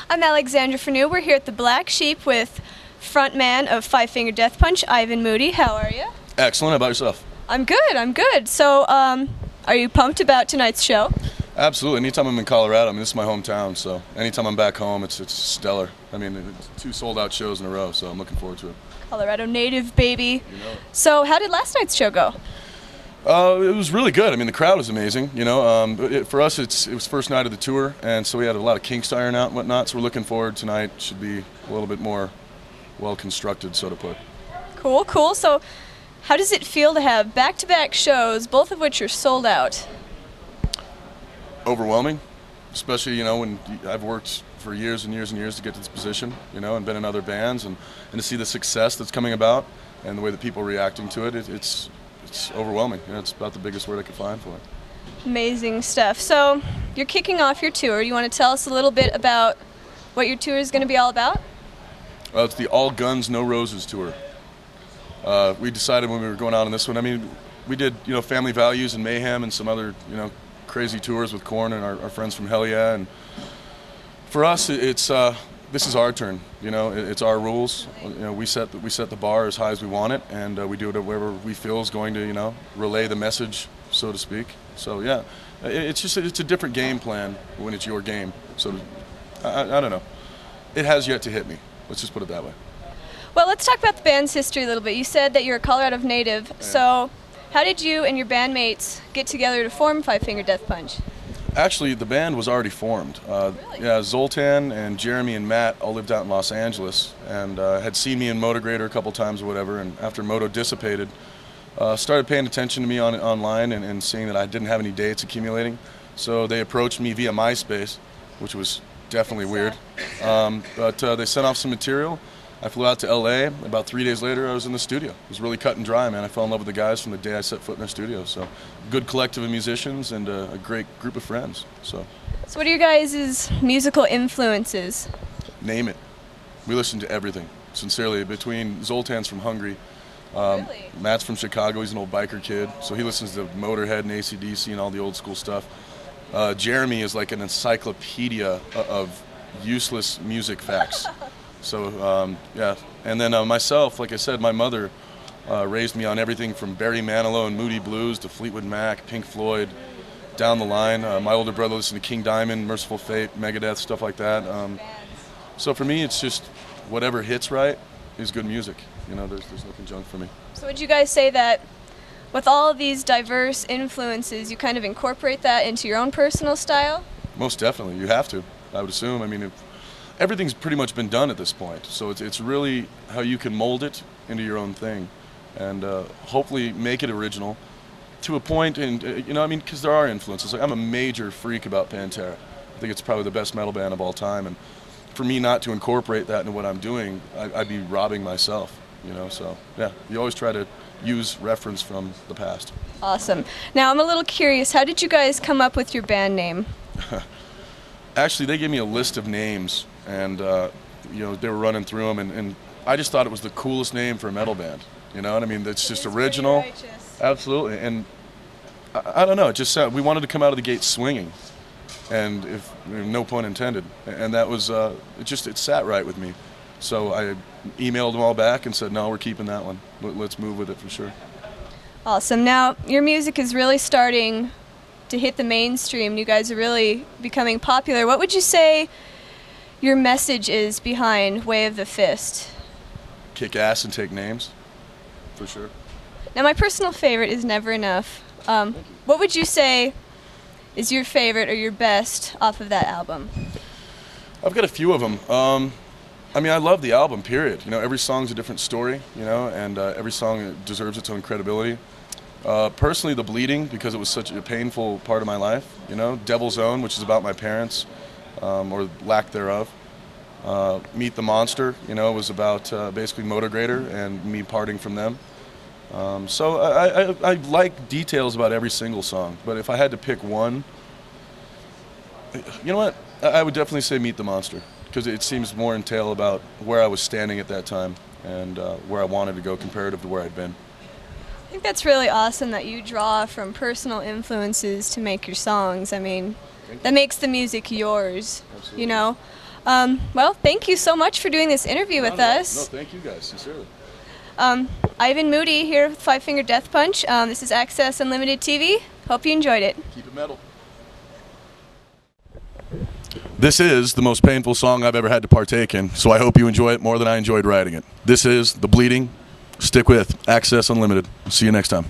I'm Alexandra Fernau. We're here at the Black Sheep with frontman of Five Finger Death Punch, Ivan Moody. How are you? Excellent. How about yourself? I'm good. So, are you pumped about tonight's show? Absolutely. Anytime I'm in Colorado, this is my hometown, so anytime I'm back home, it's stellar. It's 2 sold-out shows in a row, so I'm looking forward to it. Colorado native, baby. You know it. So, how did last night's show go? It was really good. The crowd was amazing. For us, it was first night of the tour, and so we had a lot of kinks to iron out and whatnot. So we're looking forward tonight. Should be a little bit more well constructed, so to put. Cool. So, how does it feel to have back-to-back shows, both of which are sold out? Overwhelming, especially when I've worked for years and years and years to get to this position, and been in other bands, and to see the success that's coming about and the way that people are reacting to it, it's overwhelming. It's about the biggest word I could find for it. Amazing stuff. So, you're kicking off your tour. You want to tell us a little bit about what your tour is going to be all about? It's the All Guns, No Roses tour. We decided when we were going out on this one, we did, Family Values and Mayhem and some other, crazy tours with Korn and our friends from Hell Yeah. And for us, this is our turn. It's our rules. We set the bar as high as we want it, and we do it wherever we feel is going to, relay the message, so to speak. So yeah, it's a different game plan when it's your game. So I don't know. It has yet to hit me. Let's just put it that way. Well, let's talk about the band's history a little bit. You said that you're a Colorado native, so how did you and your bandmates get together to form Five Finger Death Punch? Actually, the band was already formed. Really? Yeah, Zoltan and Jeremy and Matt all lived out in Los Angeles and had seen me in Motogrator a couple times or whatever, and after Moto dissipated, started paying attention to me online and seeing that I didn't have any dates accumulating. So they approached me via MySpace, which was definitely weird. But they sent off some material. I flew out to LA. About 3 days later, I was in the studio. It was really cut and dry, man. I fell in love with the guys from the day I set foot in their studio. So, good collective of musicians and a great group of friends. So what are your guys' musical influences? Name it. We listen to everything. Sincerely, between Zoltan's from Hungary, Really? Matt's from Chicago. He's an old biker kid, so he listens to Motorhead and AC/DC and all the old school stuff. Jeremy is like an encyclopedia of useless music facts. So, yeah. And then myself, like I said, my mother raised me on everything from Barry Manilow and Moody Blues to Fleetwood Mac, Pink Floyd, down the line. My older brother listened to King Diamond, Merciful Fate, Megadeth, stuff like that. So for me, it's just whatever hits right is good music. There's nothing junk for me. So would you guys say that with all of these diverse influences, you kind of incorporate that into your own personal style? Most definitely. You have to, I would assume. Everything's pretty much been done at this point, so it's really how you can mold it into your own thing, and hopefully make it original to a point. And because there are influences. Like, I'm a major freak about Pantera. I think it's probably the best metal band of all time, and for me not to incorporate that into what I'm doing, I'd be robbing myself. So yeah, you always try to use reference from the past. Awesome. Now I'm a little curious. How did you guys come up with your band name? Actually, they gave me a list of names, and they were running through them, and I just thought it was the coolest name for a metal band. You know what I mean? That's just original. Absolutely, and I don't know. It just we wanted to come out of the gate swinging, and if no pun intended, and that was it sat right with me. So I emailed them all back and said, no, we're keeping that one. Let's move with it for sure. Awesome. Now your music is really starting to hit the mainstream. You guys are really becoming popular. What would you say your message is behind Way of the Fist? Kick ass and take names, for sure. Now my personal favorite is Never Enough. What would you say is your favorite or your best off of that album? I've got a few of them. I love the album, period. Every song's a different story, and every song deserves its own credibility. Personally, The Bleeding, because it was such a painful part of my life. Devil's Own, which is about my parents, or lack thereof. Meet the Monster, was about basically Motogrator and me parting from them. So I like details about every single song, but if I had to pick one, you know what? I would definitely say Meet the Monster, because it seems more entail about where I was standing at that time and where I wanted to go comparative to where I'd been. I think that's really awesome that you draw from personal influences to make your songs. That makes the music yours. Absolutely. Well, thank you so much for doing this interview with us. No, thank you guys, sincerely. Ivan Moody here with Five Finger Death Punch. This is Access Unlimited TV. Hope you enjoyed it. Keep it metal. This is the most painful song I've ever had to partake in, so I hope you enjoy it more than I enjoyed writing it. This is The Bleeding. Stick with Access Unlimited. See you next time.